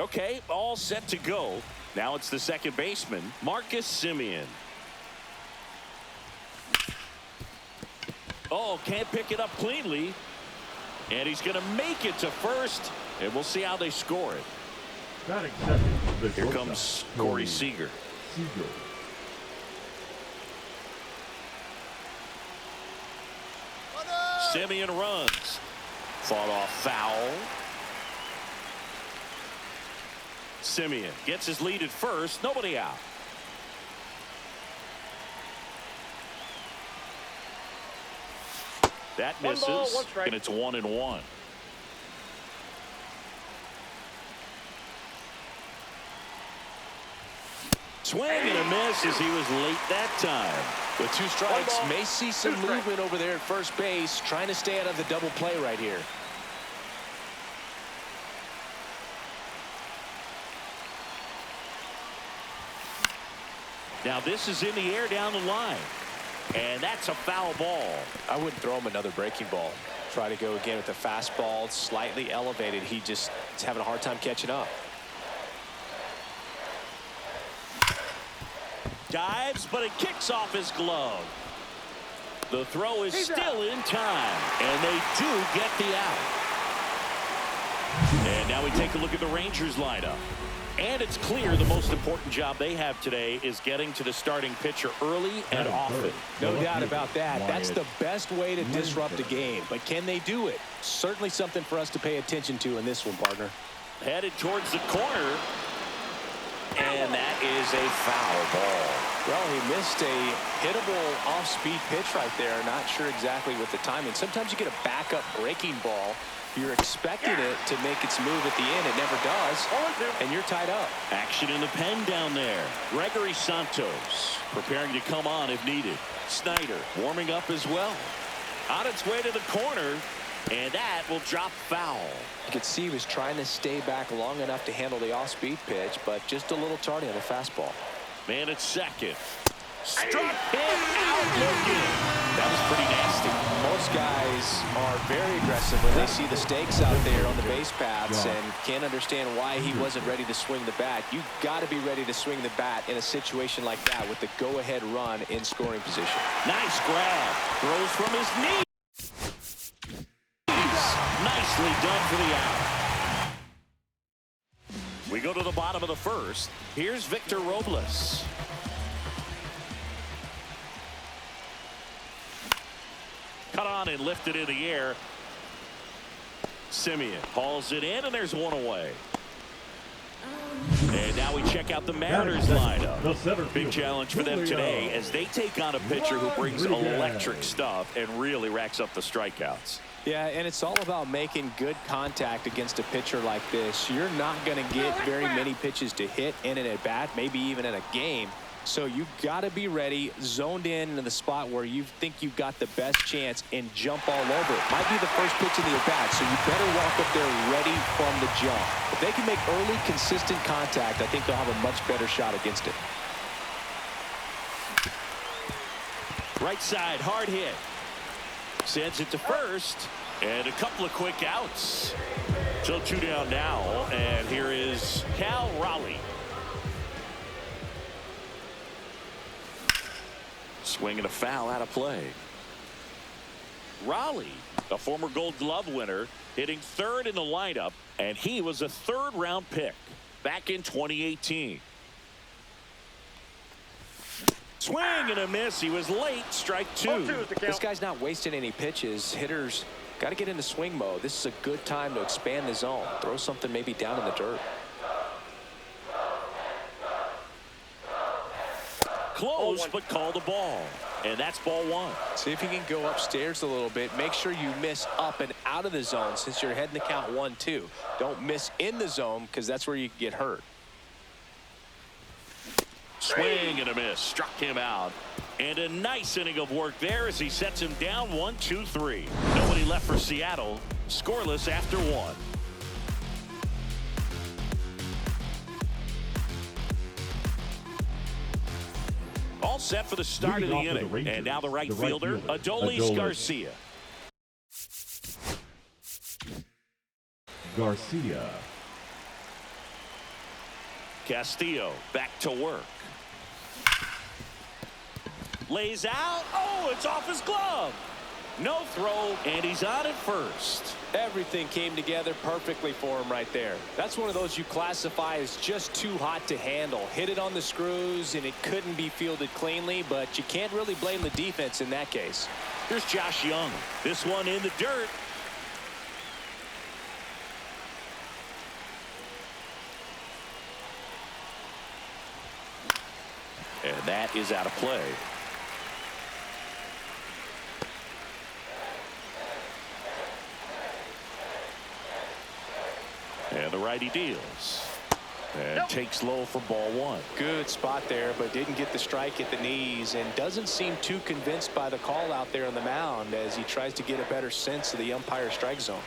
Okay, all set to go. Now it's the second baseman, Marcus Semien. Oh, can't pick it up cleanly. And he's going to make it to first. And we'll see how they score it. Here comes Corey Seager. Semien runs. Fought off foul. Semien gets his lead at first. Nobody out. That misses, and it's 1-1. Swing and a miss as he was late that time. With 2 strikes, may see some movement over there at first base, trying to stay out of the double play right here. Now this is in the air down the line. And that's a foul ball. I wouldn't throw him another breaking ball. Try to go again with the fastball, slightly elevated. He just is having a hard time catching up. Dives, but it kicks off his glove. The throw is still in time, and they do get the out. And now we take a look at the Rangers lineup. And it's clear the most important job they have today is getting to the starting pitcher early and often. No doubt about that. That's the best way to disrupt a game. But can they do it? Certainly something for us to pay attention to in this one, partner. Headed towards the corner. And that is a foul ball. Well, he missed a hittable off-speed pitch right there. Not sure exactly what the timing. Sometimes you get a backup breaking ball. You're expecting it to make its move at the end. It never does. And you're tied up. Action in the pen down there. Gregory Santos preparing to come on if needed. Snyder warming up as well. On its way to the corner. And that will drop foul. You could see he was trying to stay back long enough to handle the off-speed pitch, but just a little tardy on the fastball. Man at second. Struck him out looking. That was pretty nasty. Most guys are very aggressive when they see the stakes out there on the base paths and can't understand why he wasn't ready to swing the bat. You've got to be ready to swing the bat in a situation like that with the go-ahead run in scoring position. Nice grab. Throws from his knee. Nicely done for the out. We go to the bottom of the first. Here's Victor Robles. Cut on and lifted in the air. Semien hauls it in, and there's one away. And now we check out the Mariners lineup. Big challenge for them today as they take on a pitcher who brings electric stuff and really racks up the strikeouts. Yeah, and it's all about making good contact against a pitcher like this. You're not going to get very many pitches to hit in an at-bat, maybe even in a game. So you've got to be ready, zoned in the spot where you think you've got the best chance and jump all over it. Might be the first pitch in the at-bat, so you better walk up there ready from the jump. If they can make early, consistent contact, I think they'll have a much better shot against it. Right side, hard hit. Sends it to first, and a couple of quick outs. So 2 down now, and here is Cal Raleigh. Swinging a foul out of play. Raleigh, a former Gold Glove winner, hitting third in the lineup, and he was a third-round pick back in 2018. Swing and a miss. He was late. Strike 2. This guy's not wasting any pitches. Hitters got to get into swing mode. This is a good time to expand the zone. Throw something maybe down in the dirt. Close, but call the ball. And that's ball 1. See if you can go upstairs a little bit. Make sure you miss up and out of the zone since you're heading the count 1-2. Don't miss in the zone because that's where you get hurt. Swing and a miss. Struck him out. And a nice inning of work there as he sets him down 1-2-3. Nobody left for Seattle. Scoreless after 1. All set for the start of the inning. And now the right fielder, Adolis Garcia. Castillo back to work. Lays out. Oh, it's off his glove. No throw, and he's on at first. Everything came together perfectly for him right there. That's one of those you classify as just too hot to handle. Hit it on the screws, and it couldn't be fielded cleanly, but you can't really blame the defense in that case. Here's Josh Young. This one in the dirt. And that is out of play. And the righty deals. And takes low for ball one. Good spot there, but didn't get the strike at the knees and doesn't seem too convinced by the call out there on the mound as he tries to get a better sense of the umpire strike zone.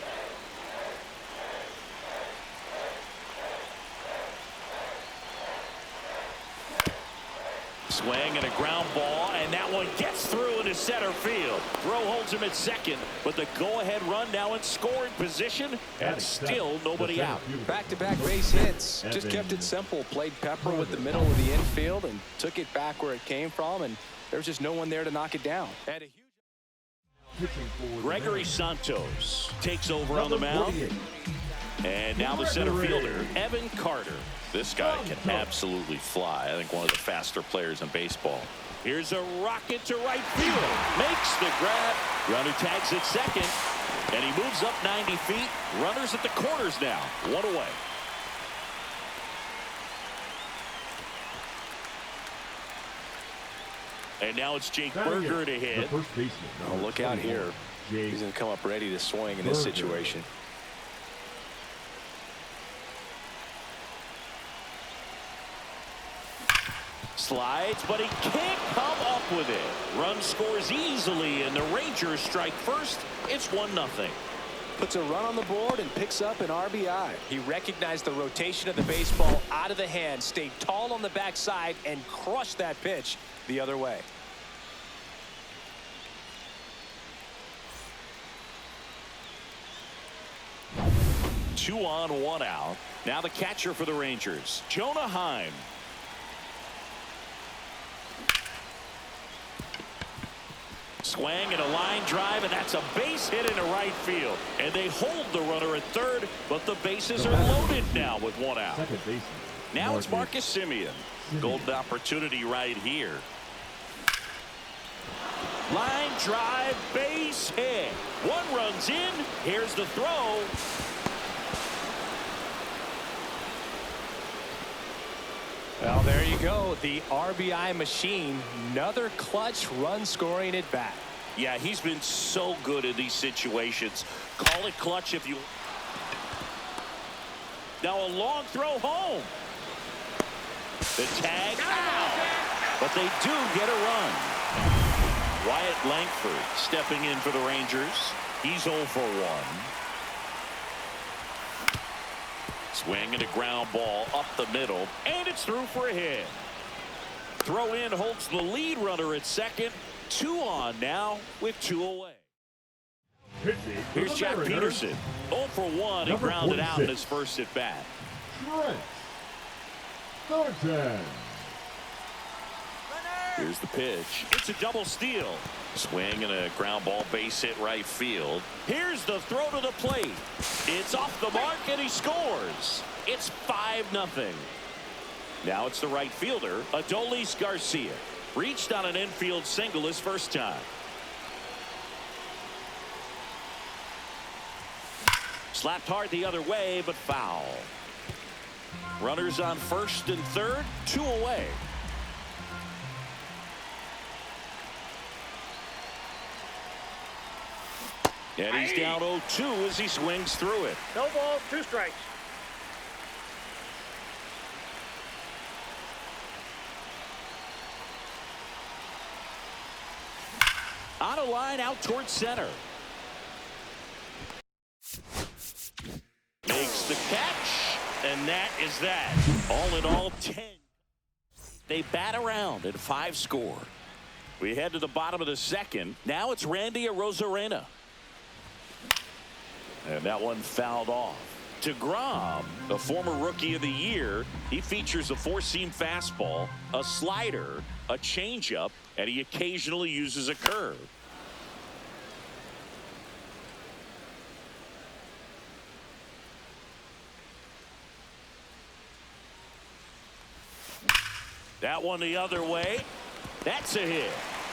Swing and a ground ball, and that one gets through into center field. Throw holds him at second, but the go-ahead run now in scoring position, and still nobody out. Back-to-back base hits. Just kept it simple. Played pepper with the middle of the infield and took it back where it came from, and there was just no one there to knock it down. Had a huge... Gregory Santos takes over on the mound. And now the center fielder, Evan Carter. This guy can absolutely fly. I think one of the faster players in baseball. Here's a rocket to right field. Makes the grab. Runner tags at second. And he moves up 90 feet. Runners at the corners now. One away. And now it's Jake Berger to hit. Oh, look out here. He's going to come up ready to swing in this situation. Slides, but he can't come up with it. Run scores easily, and the Rangers strike first. It's 1-0. Puts a run on the board and picks up an RBI. He recognized the rotation of the baseball out of the hand, stayed tall on the backside, and crushed that pitch the other way. Two on, one out. Now the catcher for the Rangers, Jonah Heim. Swing and a line drive, and that's a base hit into right field. And they hold the runner at third, but the bases are loaded now with one out. Now it's Marcus Semien. Golden opportunity right here. Line drive, base hit. One runs in. Here's the throw. Well, there you go. The RBI machine. Another clutch run scoring at bat. Yeah, he's been so good in these situations. Call it clutch if you... Now a long throw home. The tag out. But they do get a run. Wyatt Langford stepping in for the Rangers. He's 0 for 1. Swing and a ground ball up the middle, and it's through for a hit. Throw in holds the lead runner at second. 2 on now with 2 away. Here's Jack Peterson. 0 for 1. He grounded out in his first at bat. Here's the pitch. It's a double steal. Swing and a ground ball base hit right field. Here's the throw to the plate. It's off the mark and he scores. It's 5-0. Now it's the right fielder, Adolis Garcia. Reached on an infield single his first time. Slapped hard the other way, but foul. Runners on first and third, 2 away. And he's down 0-2 as he swings through it. No ball, 2 strikes. On a line out towards center. Makes the catch, and that is that. All in all, 10. They bat around at 5 score. We head to the bottom of the second. Now it's Randy Arozarena. And that one fouled off. DeGrom, a former Rookie of the Year. He features a four-seam fastball, a slider, a changeup, and he occasionally uses a curve. That one the other way. That's a hit.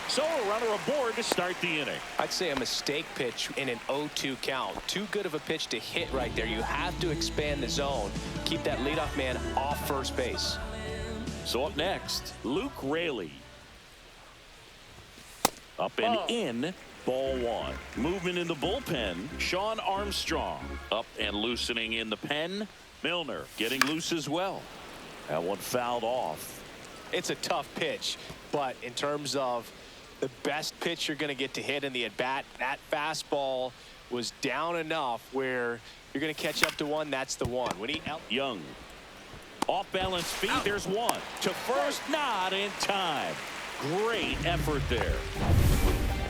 So a runner aboard to start the inning. I'd say a mistake pitch in an 0-2 count. Too good of a pitch to hit right there. You have to expand the zone. Keep that leadoff man off first base. So up next, Luke Raley. Up and in, ball one. Movement in the bullpen, Sean Armstrong. Up and loosening in the pen, Milner getting loose as well. That one fouled off. It's a tough pitch, but in terms of the best pitch you're going to get to hit in the at-bat, that fastball was down enough where you're going to catch up to one. That's the one. When Young. Off balance feet. There's one. To first, not in time. Great effort there.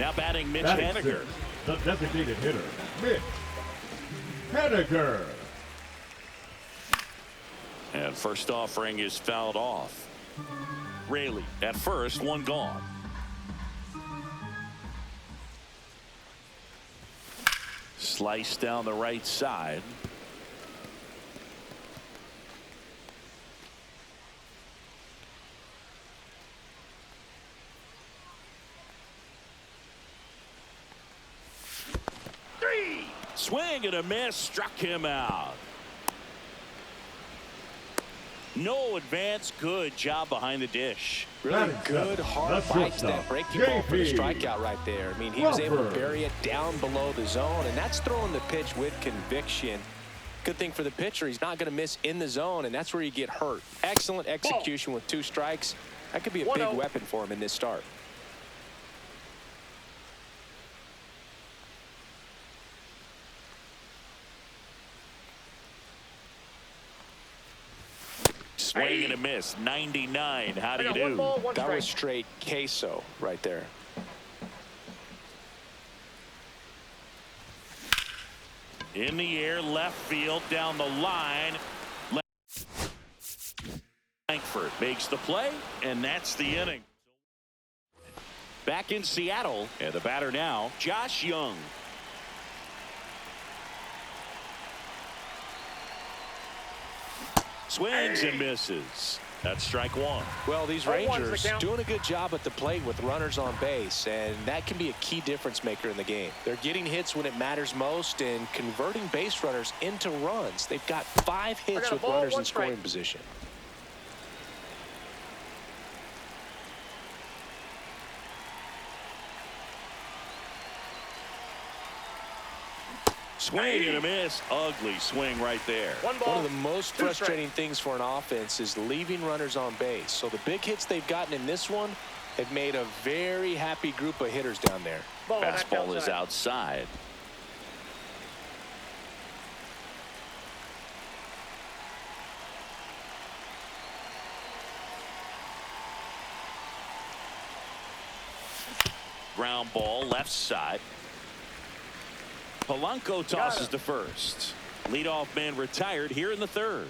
Now batting Mitch Haniger. The designated hitter, Mitch Haniger. And first offering is fouled off. Raley at first, one gone. Slice down the right side. Swing and a miss, struck him out. No advance. Good job behind the dish. Really good hard bite to that breaking ball for the strikeout right there. I mean, he was able to bury it down below the zone, and that's throwing the pitch with conviction. Good thing for the pitcher, he's not going to miss in the zone, and that's where you get hurt. Excellent execution with 2 strikes. That could be a big weapon for him in this start. Swing and a miss. 99. How do you do? That was straight queso right there. In the air, left field, down the line. Frankfurt makes the play, and that's the inning. Back in Seattle, and the batter now, Josh Young. Swings and misses. That's strike one. Well, these Rangers doing a good job at the plate with runners on base, and that can be a key difference maker in the game. They're getting hits when it matters most and converting base runners into runs. They've got 5 hits with runners in scoring position. Swing and a miss. Ugly swing right there. One of the most frustrating things for an offense is leaving runners on base. So the big hits they've gotten in this one have made a very happy group of hitters down there. Fastball is outside. Ground ball left side. Polanco tosses to first. Leadoff man retired here in the third.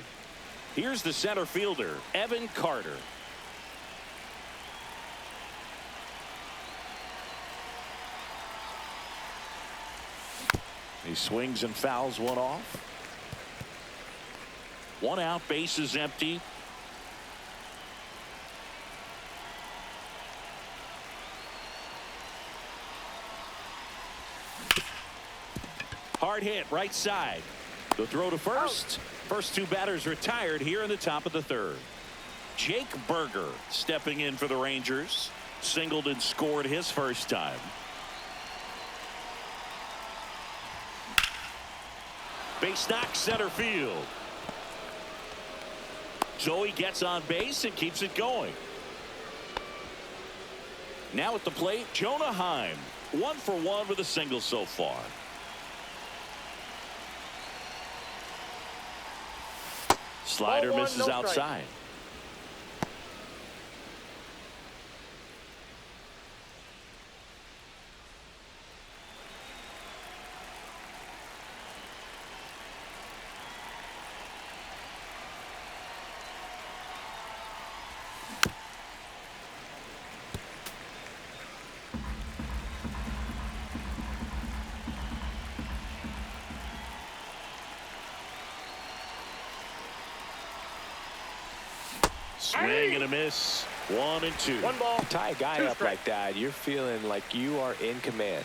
Here's the center fielder, Evan Carter. He swings and fouls one off. One out, base is empty. Hard hit right side. The throw to first. First 2 batters retired here in the top of the third. Jake Berger stepping in for the Rangers. Singled and scored his first time. Base knock center field. So he gets on base and keeps it going. Now at the plate, Jonah Heim. 1 for 1 with a single so far. Slider misses outside. Swing and a miss. 1-2. One ball. You tie a guy Two up strikes. like that, you're feeling like you are in command.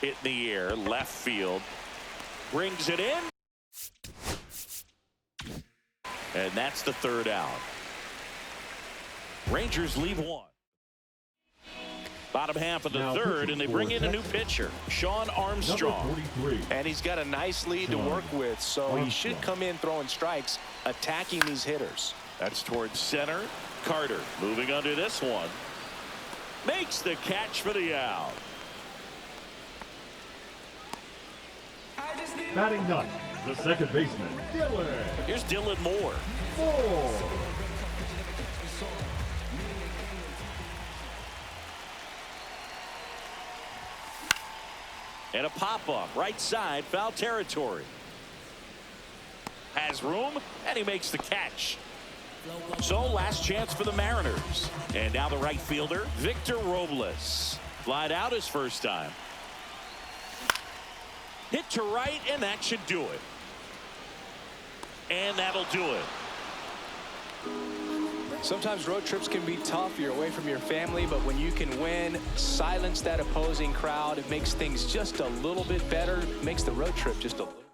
Hit in the air, left field. Brings it in. And that's the third out. Rangers leave one. Bottom half of the Now third, and they bring in a new pitcher, Sean Number Armstrong. 43. And he's got a nice lead to work with, so he should come in throwing strikes, attacking these hitters. That's towards center. Carter moving under this one. Makes the catch for the out. Batting ninth, the second baseman, Dylan Here's Dylan Moore. Moore. And a pop-up, right side, foul territory. Has room, and he makes the catch. So, last chance for the Mariners. And now the right fielder, Victor Robles. Flied out his first time. Hit to right, and that should do it. And that'll do it. Sometimes road trips can be tough. You're away from your family, but when you can win, silence that opposing crowd, it makes things just a little bit better, makes the road trip just a little